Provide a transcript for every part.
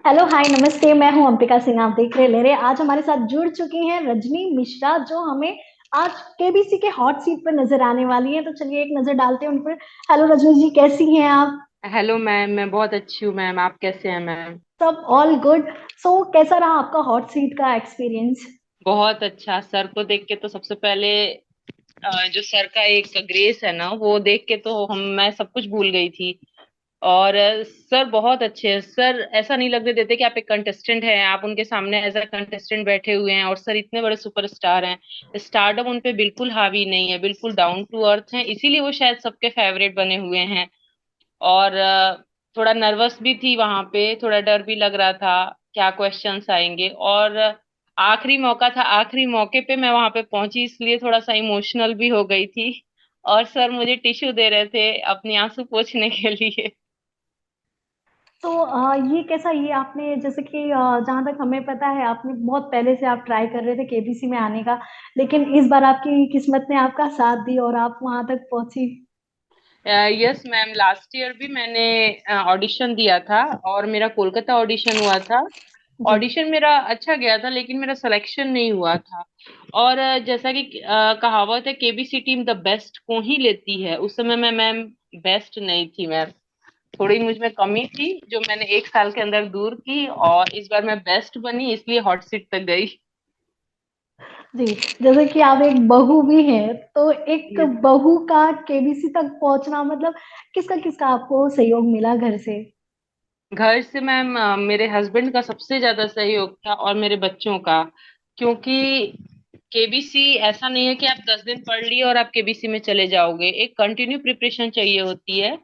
Hello hi नमस्ते। मैं हूं अंबिका सिंह। आप देख रहे ले रहे आज हमारे साथ जुड़ चुकी हैं रजनी मिश्रा, जो हमें आज केबीसी के हॉट सीट पर नजर आने वाली हैं। तो चलिए एक नजर डालते हैं उन पर। हेलो रजनी जी, कैसी हैं आप? हेलो मैम, मैं बहुत अच्छी हूँ मैम। आप कैसे हैं मैम? सब ऑल गुड। सो कैसा रहा आपका हॉट सीट का एक्सपीरियंस? बहुत अच्छा। सर को देख के तो सबसे पहले जो सर का एक ग्रेस है ना, वो देख के तो मैं सब कुछ भूल गई थी। और सर बहुत अच्छे हैं। सर ऐसा नहीं लगने देते कि आप एक कंटेस्टेंट हैं, आप उनके सामने एज अ कंटेस्टेंट बैठे हुए हैं। और सर इतने बड़े सुपरस्टार हैं, स्टारडम उन पे बिल्कुल हावी नहीं है, बिल्कुल डाउन टू अर्थ हैं, इसीलिए वो शायद सबके फेवरेट बने हुए हैं। और थोड़ा नर्वस भी थी वहां पे, थोड़ा डर भी लग रहा था क्या क्वेश्चंस आएंगे। और आखिरी मौका था, आखिरी मौके पे मैं वहां पे पहुंची, इसलिए थोड़ा सा इमोशनल भी हो गई थी। और सर मुझे टिश्यू दे रहे थे अपनी आंसू पोंछने के लिए। तो ये कैसा, ये आपने जैसे कि जहाँ तक हमें पता है आपने बहुत पहले से आप ट्राई कर रहे थे केबीसी में आने का, लेकिन इस बार आपकी किस्मत ने आपका साथ दी और आप वहां तक पहुंची। यस मैम, लास्ट ईयर भी मैंने ऑडिशन दिया था और मेरा कोलकाता ऑडिशन हुआ था। जी ऑडिशन मेरा अच्छा गया था, लेकिन मेरा सिलेक्शन नहीं हुआ था। और जैसा कि कहावत है, केबीसी टीम द बेस्ट को ही लेती है। उस समय मैं मैम बेस्ट नहीं थी मैम, थोड़ी मुझ में कमी थी जो मैंने एक साल के अंदर दूर की, और इस बार मैं बेस्ट बनी, इसलिए हॉट सीट तक गई। जी। जैसे कि आप एक बहू भी हैं, तो एक बहू का केबीसी तक पहुंचना मतलब किसका किसका आपको सहयोग मिला घर से? घर से मैम मेरे हस्बैंड का सबसे ज्यादा सहयोग था, और मेरे बच्चों का। क्योंकि केबीसी ऐसा नहीं है कि आप 10 दिन पढ़ लिए और आप केबीसी में चले जाओगे। एक कंटिन्यू प्रिपरेशन चाहिए होती है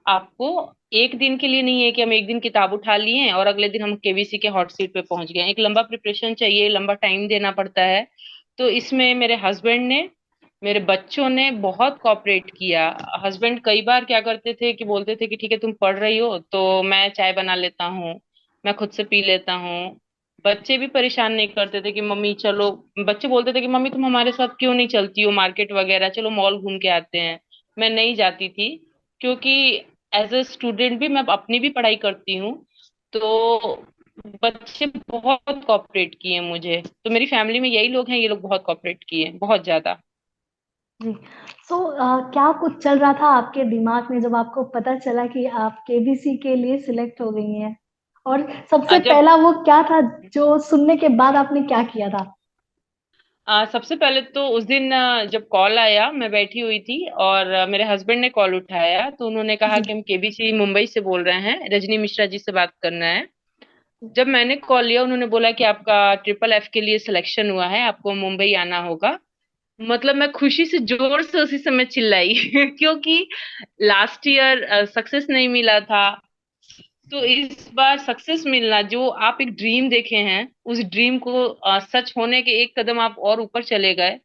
आपको। एक दिन के लिए नहीं है कि हम एक दिन किताब उठा लिए और अगले दिन हम केबीसी के हॉट सीट पे पहुंच गए। एक लंबा प्रिपरेशन चाहिए, लंबा टाइम देना पड़ता है। तो इसमें मेरे हस्बैंड ने, मेरे बच्चों ने बहुत कॉपरेट किया। हस्बैंड कई बार क्या करते थे कि बोलते थे कि ठीक है तुम पढ़ रही हो तो मैं चाय बना लेता हूँ, मैं खुद से पी लेता हूँ। बच्चे भी परेशान नहीं करते थे कि मम्मी चलो। बच्चे बोलते थे कि मम्मी तुम हमारे साथ क्यों नहीं चलती हो मार्केट वगैरह, चलो मॉल घूम के आते हैं। मैं नहीं जाती थी, क्योंकि एज अ स्टूडेंट भी मैं अपनी भी पढ़ाई करती हूँ। तो बच्चे बहुत कॉपरेट किए मुझे। तो मेरी फैमिली में यही लोग हैं, ये लोग बहुत कॉपरेट किए, बहुत ज्यादा। जी। सो क्या कुछ चल रहा था आपके दिमाग में जब आपको पता चला कि आप केबीसी के लिए सिलेक्ट हो गई हैं? और सबसे जब पहला वो क्या था जो सुनने के बाद आपने क्या किया था? सबसे पहले तो उस दिन जब कॉल आया, मैं बैठी हुई थी और मेरे हस्बैंड ने कॉल उठाया, तो उन्होंने कहा जी कि हम केबीसी मुंबई से बोल रहे हैं, रजनी मिश्रा जी से बात करना है। जब मैंने कॉल लिया, उन्होंने बोला कि आपका ट्रिपल एफ के लिए सिलेक्शन हुआ है, आपको मुंबई आना होगा। मतलब मैं खुशी से जोर से उसी समय चिल्लाई क्योंकि लास्ट ईयर सक्सेस नहीं मिला था। तो इस बार सक्सेस मिलना, जो आप एक ड्रीम देखे हैं, उस ड्रीम को सच होने के एक कदम आप और ऊपर चले गए।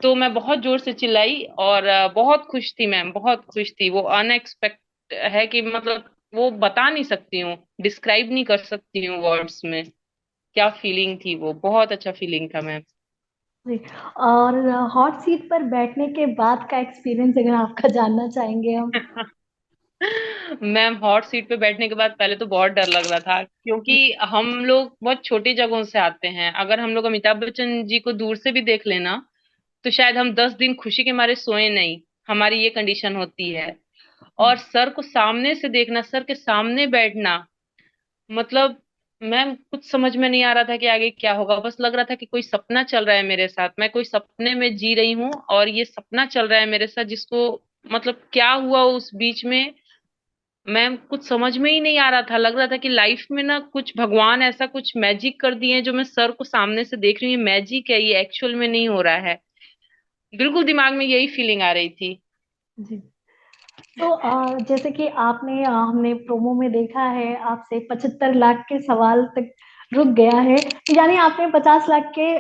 तो मैं बहुत जोर से चिल्लाई और बहुत खुश थी मैम, बहुत खुश थी। वो अनएक्सपेक्ट है कि मतलब वो बता नहीं सकती हूँ, डिस्क्राइब नहीं कर सकती हूँ वर्ड्स में। क्या फीलिंग थी, वो बहुत अच्छा फीलिंग था मैम। जी। और हॉट सीट पर बैठने के बाद का एक्सपीरियंस अगर आपका जानना चाहेंगे हम। मैम हॉट सीट पे बैठने के बाद पहले तो बहुत डर लग रहा था, क्योंकि हम लोग बहुत छोटी जगहों से आते हैं। अगर हम लोग अमिताभ बच्चन जी को दूर से भी देख लेना, तो शायद हम 10 दिन खुशी के मारे सोए नहीं। हमारी ये कंडीशन होती है। और सर को सामने से देखना, सर के सामने बैठना, मतलब मैम कुछ समझ में नहीं आ रहा था कि आगे क्या होगा। बस लग रहा था कि कोई सपना चल रहा है मेरे साथ, मैं कोई सपने में जी रही हूँ और ये सपना चल रहा है मेरे साथ, जिसको मतलब क्या हुआ उस बीच में मैम कुछ समझ में ही नहीं आ रहा था। लग रहा था कि लाइफ में ना कुछ भगवान ऐसा कुछ मैजिक कर दिए हैं, जो मैं सर को सामने से देख रही हूँ, ये मैजिक है, ये एक्चुअल में नहीं हो रहा है। बिल्कुल दिमाग में यही फीलिंग आ रही थी। जी। तो जैसे कि आपने हमने प्रोमो में देखा है आपसे 75 लाख के सवाल तक रुक गया है। यानी आपने 50 लाख के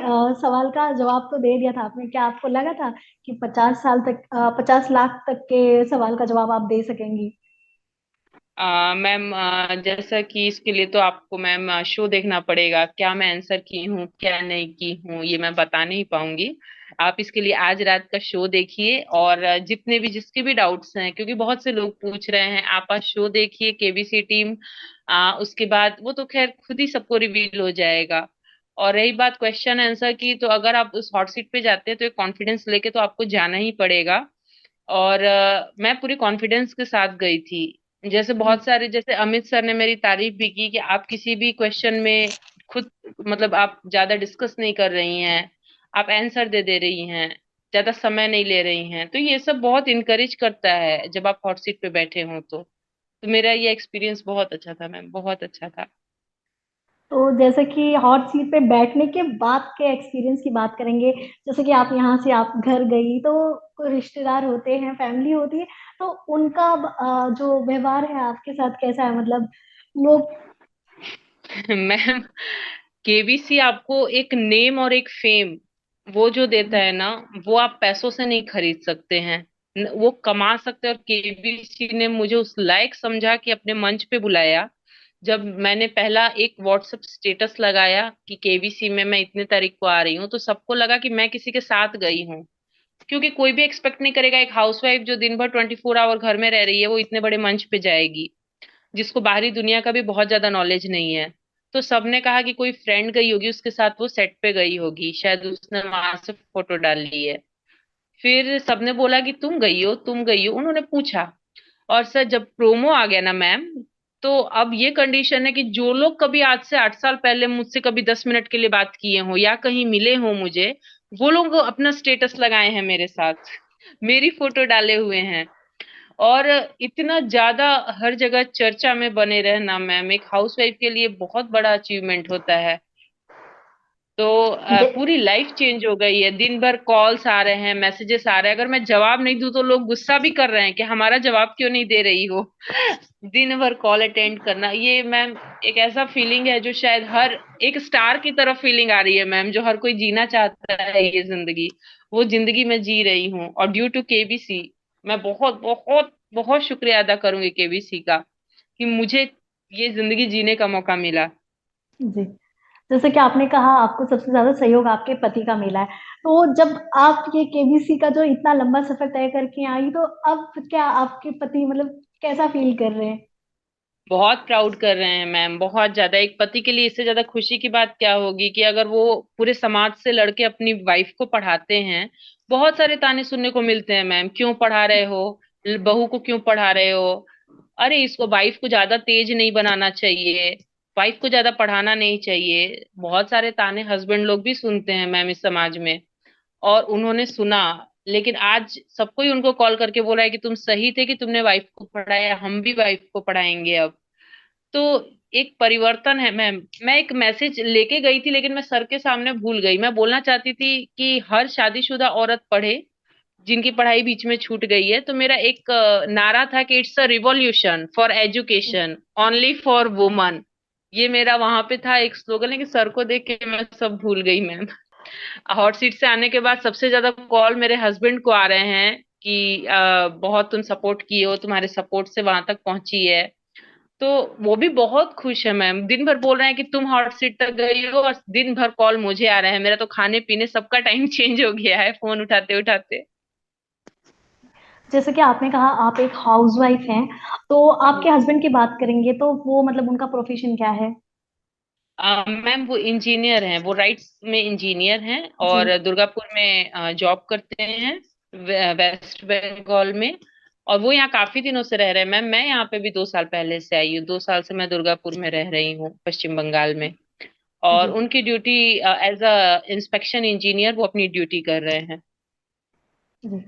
सवाल का जवाब तो दे दिया था आपने। क्या आपको लगा था कि 50 साल तक 50 लाख तक के सवाल का जवाब आप दे सकेंगी? मैम जैसा कि इसके लिए तो आपको मैम शो देखना पड़ेगा, क्या मैं आंसर की हूँ क्या नहीं की हूँ ये मैं बता नहीं पाऊंगी। आप इसके लिए आज रात का शो देखिए, और जितने भी जिसके भी डाउट्स हैं, क्योंकि बहुत से लोग पूछ रहे हैं, आप आज शो देखिए, केबीसी टीम उसके बाद वो तो खैर खुद ही सबको रिवील हो जाएगा। और रही बात क्वेश्चन आंसर की, तो अगर आप उस हॉट सीट पे जाते हैं तो एक कॉन्फिडेंस लेके तो आपको जाना ही पड़ेगा। और मैं पूरी कॉन्फिडेंस के साथ गई थी। जैसे जी। बहुत सारे, जैसे अमित सर ने मेरी तारीफ भी की कि आप किसी भी क्वेश्चन में खुद, मतलब आप ज्यादा डिस्कस नहीं कर रही हैं, आप आंसर दे दे रही हैं, ज्यादा समय नहीं ले रही हैं, तो ये सब बहुत इनकरेज करता है जब आप हॉट सीट पे बैठे हो तो मेरा ये एक्सपीरियंस बहुत अच्छा था मैम, बहुत अच्छा था। तो जैसे कि हॉट सीट पे बैठने के बाद के एक्सपीरियंस की बात करेंगे, जैसे कि आप यहाँ से आप घर गई तो कोई रिश्तेदार होते हैं, फैमिली होती है, तो उनका जो व्यवहार है आपके साथ कैसा है, मतलब लोग। मैम, केबीसी आपको एक नेम और एक फेम, वो जो देता है ना, वो आप पैसों से नहीं खरीद सकते हैं। वो कमा सकते हैं। और केबीसी ने मुझे उस लायक समझा कि अपने मंच पे बुलाया। जब मैंने पहला एक व्हाट्सएप स्टेटस लगाया कि केबीसी में मैं इतने तारीख को आ रही हूँ, तो सबको लगा कि मैं किसी के साथ गई हूँ। क्योंकि कोई भी एक्सपेक्ट नहीं करेगा एक हाउसवाइफ जो दिन भर 24 आवर घर में रह रही है, वो इतने बड़े मंच पे जाएगी, जिसको बाहरी दुनिया का भी बहुत ज्यादा नॉलेज नहीं है। तो सबने कहा कि कोई फ्रेंड गई होगी उसके साथ, वो सेट पे गई होगी, शायद उसने वहां से फोटो डाली है। फिर सबने बोला कि तुम गई हो, तुम गई हो, उन्होंने पूछा। और सर जब प्रोमो आ गया ना मैम, तो अब ये कंडीशन है कि जो लोग कभी आज से 8 साल पहले मुझसे कभी 10 मिनट के लिए बात किए हो या कहीं मिले हो मुझे, वो लोग अपना स्टेटस लगाए हैं मेरे साथ, मेरी फोटो डाले हुए हैं। और इतना ज्यादा हर जगह चर्चा में बने रहना मैम एक हाउसवाइफ के लिए बहुत बड़ा अचीवमेंट होता है। तो जे- पूरी लाइफ चेंज हो गई है। दिन भर कॉल्स आ रहे हैं, मैसेजेस आ रहे हैं, अगर मैं जवाब नहीं दूं तो लोग गुस्सा भी कर रहे हैं कि हमारा जवाब क्यों नहीं दे रही हो। दिन भर कॉल अटेंड करना, ये मैम एक ऐसा फीलिंग है जो शायद हर एक स्टार की तरफ फीलिंग आ रही है मैम, जो हर कोई जीना चाहता है ये जिंदगी, वो जिंदगी मैं जी रही हूँ। और ड्यू टू केबीसी, मैं बहुत बहुत बहुत शुक्रिया अदा करूंगी केबीसी का कि मुझे ये जिंदगी जीने का मौका मिला। जी। जैसे कि आपने कहा आपको सबसे ज्यादा सहयोग आपके पति का मिला है, तो जब आप ये केबीसी का जो इतना लंबा सफर तय करके आई, तो अब क्या आपके पति मतलब कैसा फील कर रहे हैं? बहुत प्राउड कर रहे हैं मैम, बहुत ज्यादा। एक पति के लिए इससे ज्यादा खुशी की बात क्या होगी कि अगर वो पूरे समाज से लड़के अपनी वाइफ को पढ़ाते हैं। बहुत सारे ताने सुनने को मिलते हैं मैम, क्यों पढ़ा रहे हो, बहू को क्यों पढ़ा रहे हो, अरे इसको वाइफ को ज्यादा तेज नहीं बनाना चाहिए, वाइफ को ज्यादा पढ़ाना नहीं चाहिए। बहुत सारे ताने हस्बैंड लोग भी सुनते हैं मैम इस समाज में। और उन्होंने सुना, लेकिन आज सबको ही उनको कॉल करके बोला है कि तुम सही थे कि तुमने वाइफ को पढ़ाया, हम भी वाइफ को पढ़ाएंगे अब। तो एक परिवर्तन है मैम। मैं एक मैसेज लेके गई थी लेकिन मैं सर के सामने भूल गई। मैं बोलना चाहती थी कि हर शादीशुदा औरत पढ़े जिनकी पढ़ाई बीच में छूट गई है। तो मेरा एक नारा था कि it's a revolution for education only for woman. ये मेरा वहां पे था एक स्लोगन है, कि सर को देख के मैं सब भूल गई मैम। हॉट सीट से आने के बाद सबसे ज्यादा कॉल मेरे हस्बैंड को आ रहे हैं कि बहुत तुम सपोर्ट किए हो, तुम्हारे सपोर्ट से वहां तक पहुंची है। तो वो भी बहुत खुश है मैम, दिन भर बोल रहे हैं कि तुम हॉट सीट तक गई हो, और दिन भर कॉल मुझे आ रहे हैं। मेरा तो खाने पीने सबका टाइम चेंज हो गया है फोन उठाते उठाते। जैसे कि आपने कहा आप एक हाउसवाइफ हैं, तो आपके हस्बैंड की बात करेंगे तो वो मतलब उनका प्रोफेशन क्या है? मैम वो इंजीनियर हैं, वो राइट्स में इंजीनियर हैं जी। और दुर्गापुर में जॉब करते हैं, वेस्ट बंगाल में। और वो यहाँ काफी दिनों से रह रहे हैं मैम। मैं यहाँ पे भी 2 साल पहले से आई हूँ, 2 साल से मैं दुर्गापुर में रह रही हूँ, पश्चिम बंगाल में। और जी। उनकी duty as a inspection engineer वो अपनी ड्यूटी कर रहे हैं। जी।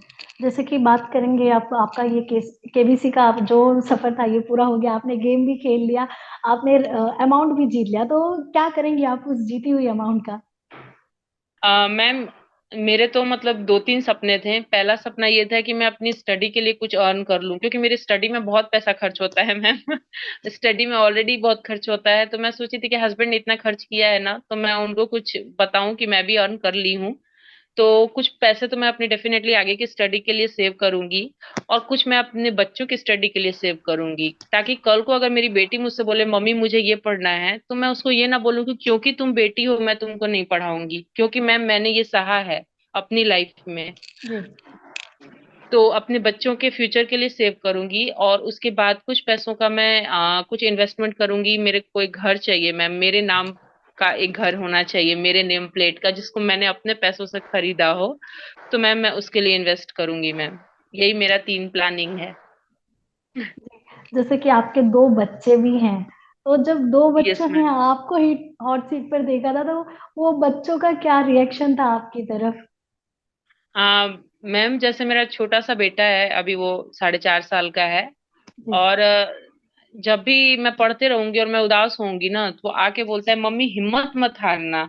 जैसे कि बात करेंगे आप, आपका ये केस केबीसी का आप जो सफर था ये पूरा हो गया, आपने गेम भी खेल लिया, आपने अमाउंट भी जीत लिया, तो क्या करेंगे आप उस जीती हुई अमाउंट का? मैम, मेरे तो मतलब 2-3 सपने थे। पहला सपना ये था कि मैं अपनी स्टडी के लिए कुछ अर्न कर लूं, क्योंकि मेरी स्टडी में बहुत पैसा खर्च होता है मैम। स्टडी में ऑलरेडी बहुत खर्च होता है, तो मैं सोची थी कि हस्बैंड ने इतना खर्च किया है ना, तो मैं उनको कुछ बताऊं कि मैं भी अर्न कर ली हूँ। तो कुछ पैसे तो मैं अपनी डेफिनेटली आगे की स्टडी के लिए सेव करूंगी, और कुछ मैं अपने बच्चों की स्टडी के लिए सेव करूंगी, ताकि कल को अगर मेरी बेटी मुझसे बोले मम्मी मुझे ये पढ़ना है, तो मैं उसको ये ना बोलूं कि क्योंकि तुम बेटी हो मैं तुमको नहीं पढ़ाऊंगी, क्योंकि मैम मैंने ये सहा है अपनी लाइफ में। जी। तो अपने बच्चों के फ्यूचर के लिए सेव करूंगी, और उसके बाद कुछ पैसों का मैं कुछ इन्वेस्टमेंट करूंगी। मेरे को एक घर चाहिए मैम, मेरे नाम का एक घर होना चाहिए, मेरे नेम प्लेट का, जिसको मैंने अपने पैसों से खरीदा हो। तो मैम मैं उसके लिए इन्वेस्ट करूंगी मैम। यही मेरा 3 प्लानिंग है। जैसे कि आपके 2 बच्चे भी हैं, तो जब 2 यस बच्चों ने मैम। आपको ही हॉट सीट पर देखा था, तो वो बच्चों का क्या रिएक्शन था आपकी तरफ? मैम जैसे मेरा छोटा सा बेटा है, अभी वो 4.5 साल का है। जी। और जब भी मैं पढ़ते रहूंगी और मैं उदास होंगी ना, तो वो आके बोलता है, मम्मी हिम्मत मत हारना।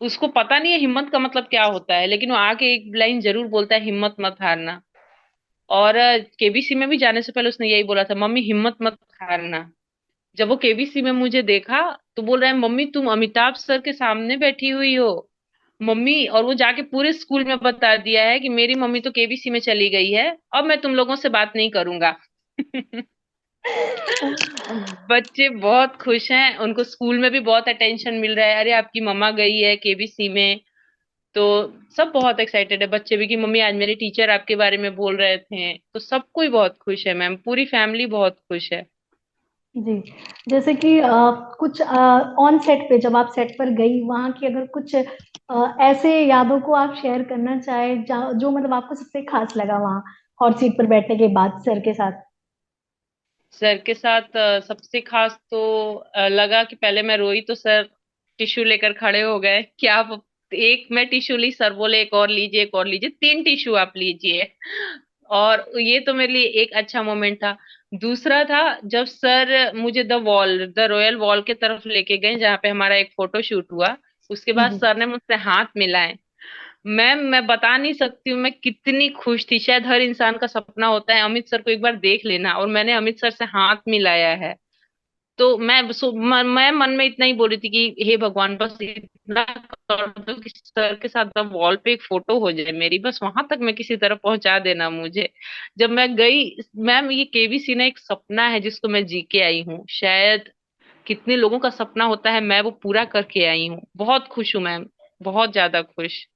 उसको पता नहीं है हिम्मत का मतलब क्या होता है, लेकिन वो आके एक लाइन जरूर बोलता है, हिम्मत मत हारना। और केबीसी में भी जाने से पहले उसने यही बोला था, मम्मी हिम्मत मत हारना। जब वो केबीसी में मुझे देखा, तो बोल रहा है, मम्मी तुम अमिताभ सर के सामने बैठी हुई हो मम्मी। और वो जाके पूरे स्कूल में बता दिया है कि मेरी मम्मी तो केबीसी में चली गई है, अब मैं तुम लोगों से बात नहीं करूंगा। बच्चे बहुत खुश हैं, उनको स्कूल में भी बहुत अटेंशन मिल रहा है, अरे आपकी मम्मा गई है केबीसी में। तो सब बहुत एक्साइटेड है, बच्चे भी, कि मम्मी आज मेरे टीचर आपके बारे में बोल रहे थे। तो सब कोई बहुत खुश है मैम, पूरी फैमिली बहुत खुश है। जी। जैसे कि कुछ ऑन सेट पे जब आप सेट पर गई, वहां की अगर कुछ ऐसे यादों को आप शेयर करना चाहे, जो मतलब आपको सबसे खास लगा वहां हॉट सीट पर बैठने के बाद सर के साथ? सर के साथ सबसे खास तो लगा कि पहले मैं रोई तो सर टिश्यू लेकर खड़े हो गए कि आप, एक मैं टिश्यू ली, सर बोले एक और लीजिए, एक और लीजिए, 3 टिश्यू आप लीजिए। और ये तो मेरे लिए एक अच्छा मोमेंट था। दूसरा था जब सर मुझे द रॉयल वॉल के तरफ लेके गए, जहाँ पे हमारा एक फोटो शूट हुआ। उसके बाद जी। सर ने मुझसे हाथ मिलाए। मैं बता नहीं सकती हूँ मैं कितनी खुश थी। शायद हर इंसान का सपना होता है अमित सर को एक बार देख लेना, और मैंने अमित सर से हाथ मिलाया है। तो मैं मन में इतना ही बोल रही थी कि हे भगवान, बस इतना कर दो कि सर के साथ वॉल पे एक फोटो हो जाए मेरी, बस वहां तक मैं किसी तरह पहुंचा देना मुझे। जब मैं गई, मैम ये केबीसी ना एक सपना है जिसको मैं जी के आई हूँ। शायद कितने लोगों का सपना होता है, मैं वो पूरा करके आई हूँ। बहुत खुश हूँ मैम, बहुत ज्यादा खुश।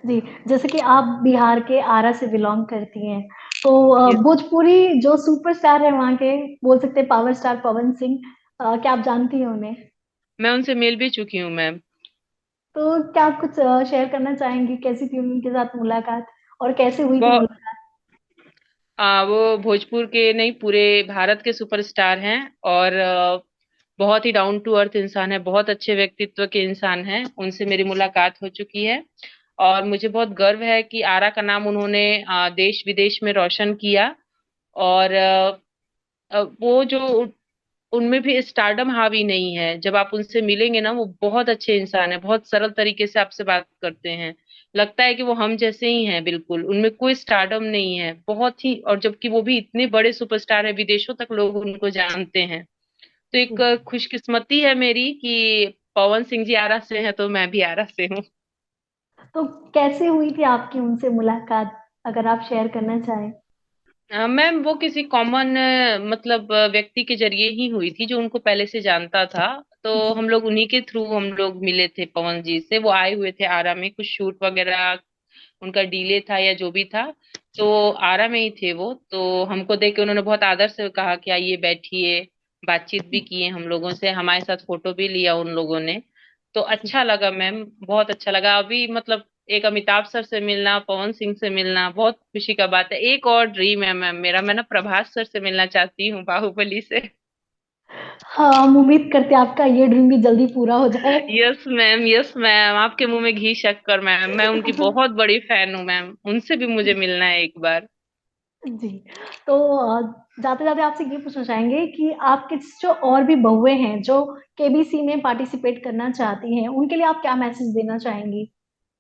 जी। जैसे कि आप बिहार के आरा से बिलोंग करती हैं, तो Yes। भोजपुरी जो सुपरस्टार है वहाँ के, बोल सकते हैं पावर स्टार पवन सिंह, क्या आप जानती हैं उन्हें? मैं उनसे मिल भी चुकी हूँ मैम। तो क्या आप कुछ शेयर करना चाहेंगी, कैसी थी उनके साथ मुलाकात, और कैसे हुई थी बहुत मुलाकात? वो भोजपुर के नहीं, पूरे भारत के सुपरस्टार हैं। और बहुत ही डाउन टू अर्थ इंसान है, बहुत अच्छे व्यक्तित्व के इंसान हैं। उनसे मेरी मुलाकात हो चुकी है। और मुझे बहुत गर्व है कि आरा का नाम उन्होंने देश विदेश में रोशन किया। और वो जो उनमें भी स्टारडम हावी नहीं है। जब आप उनसे मिलेंगे ना, वो बहुत अच्छे इंसान है, बहुत सरल तरीके से आपसे बात करते हैं। लगता है कि वो हम जैसे ही हैं बिल्कुल, उनमें कोई स्टारडम नहीं है, बहुत ही। और जबकि वो भी इतने बड़े सुपरस्टार है, विदेशों तक लोग उनको जानते हैं। तो एक जी। खुशकिस्मती है मेरी कि पवन सिंह जी आरा से हैं, तो मैं भी आरा से हूँ। तो कैसे हुई थी आपकी उनसे मुलाकात, अगर आप शेयर करना चाहें? मैम वो किसी कॉमन मतलब व्यक्ति के जरिए ही हुई थी, जो उनको पहले से जानता था। तो जी। हम लोग उन्हीं के थ्रू हम लोग मिले थे पवन जी से। वो आए हुए थे आरा में, कुछ शूट वगैरह उनका डिले था या जो भी था। तो आरा में ही थे वो। तो हमको देख के उन्होंने बहुत आदर से कहा कि आइए बैठिए। बातचीत भी किए हम लोगों से, हमारे साथ फोटो भी लिया उन लोगों ने। तो जी। अच्छा लगा मैम, बहुत अच्छा लगा। अभी मतलब एक अमिताभ सर से मिलना, पवन सिंह से मिलना बहुत खुशी का बात है। एक और ड्रीम है मैम मेरा, मैं ना प्रभास सर से मिलना चाहती हूँ, बाहुबली से। हाँ, हम उम्मीद करते हैं आपका ये ड्रीम भी जल्दी पूरा हो जाए। यस मैम, यस मैम, आपके मुंह में घी शक्कर मैम, मैं उनकी बहुत बड़ी फैन हूँ मैम, उनसे भी मुझे मिलना है एक बार। जी। तो जाते जाते आपसे ये पूछना चाहेंगे कि आपके जो और भी बहुएं हैं जो केबीसी में पार्टिसिपेट करना चाहती हैं, उनके लिए आप क्या मैसेज देना चाहेंगी,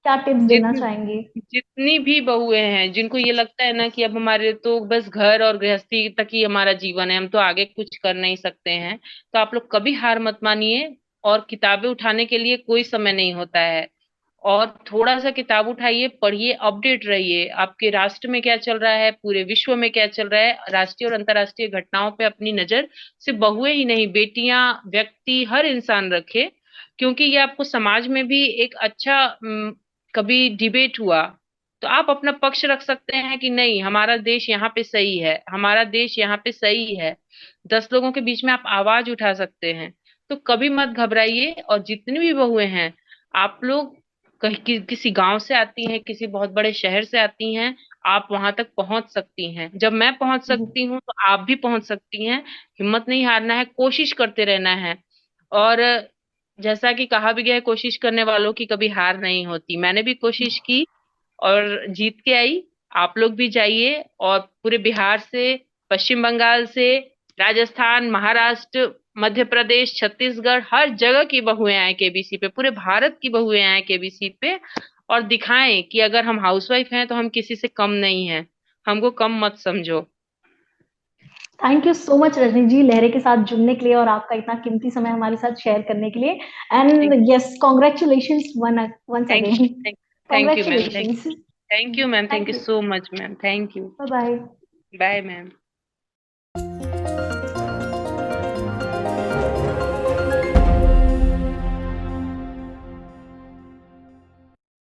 क्या टिप्स देना जितनी चाहेंगी? जितनी भी बहुएं हैं, जिनको ये लगता है ना कि अब हमारे तो बस घर और गृहस्थी तक ही हमारा जीवन है, हम तो आगे कुछ कर नहीं सकते हैं, तो आप लोग कभी हार मत मानिए। और किताबें उठाने के लिए कोई समय नहीं होता है। और थोड़ा सा किताब उठाइए, पढ़िए, अपडेट रहिए, आपके राष्ट्र में क्या चल रहा है, पूरे विश्व में क्या चल रहा है, राष्ट्रीय और अंतर्राष्ट्रीय घटनाओं पे अपनी नजर सिर्फ बहुएं ही नहीं, बेटियां, व्यक्ति, हर इंसान रखे। क्योंकि ये आपको समाज में भी एक अच्छा कभी डिबेट हुआ, तो आप अपना पक्ष रख सकते हैं कि नहीं, हमारा देश यहाँ पे सही है, हमारा देश यहाँ पे सही है। 10 लोगों के बीच में आप आवाज उठा सकते हैं। तो कभी मत घबराइए, और जितनी भी बहुएं हैं, आप लोग कहीं किसी गांव से आती हैं, किसी बहुत बड़े शहर से आती हैं, आप वहां तक पहुंच सकती हैं। जब मैं पहुंच जी। सकती हूँ तो आप भी पहुंच सकती हैं। हिम्मत नहीं हारना है, कोशिश करते रहना है। और जैसा कि कहा भी गया है, कोशिश करने वालों की कभी हार नहीं होती। मैंने भी कोशिश की और जीत के आई। आप लोग भी जाइए, और पूरे बिहार से, पश्चिम बंगाल से, राजस्थान, महाराष्ट्र, मध्य प्रदेश, छत्तीसगढ़, हर जगह की बहुएं आए केबीसी पे, पूरे भारत की बहुएं आए केबीसी पे, और दिखाएं कि अगर हम हाउसवाइफ हैं तो हम किसी से कम नहीं हैं। हमको कम मत समझो। Thank you so much Rajni ji, लहरे के साथ जुड़ने के लिए और आपका इतना कीमती समय हमारे साथ शेयर करने के लिए। And thank yes, congratulations once thank again. Thank thank you ma'am, congratulations. Thank you ma'am, thank thank you you. So much ma'am, thank you. Bye bye. Bye ma'am.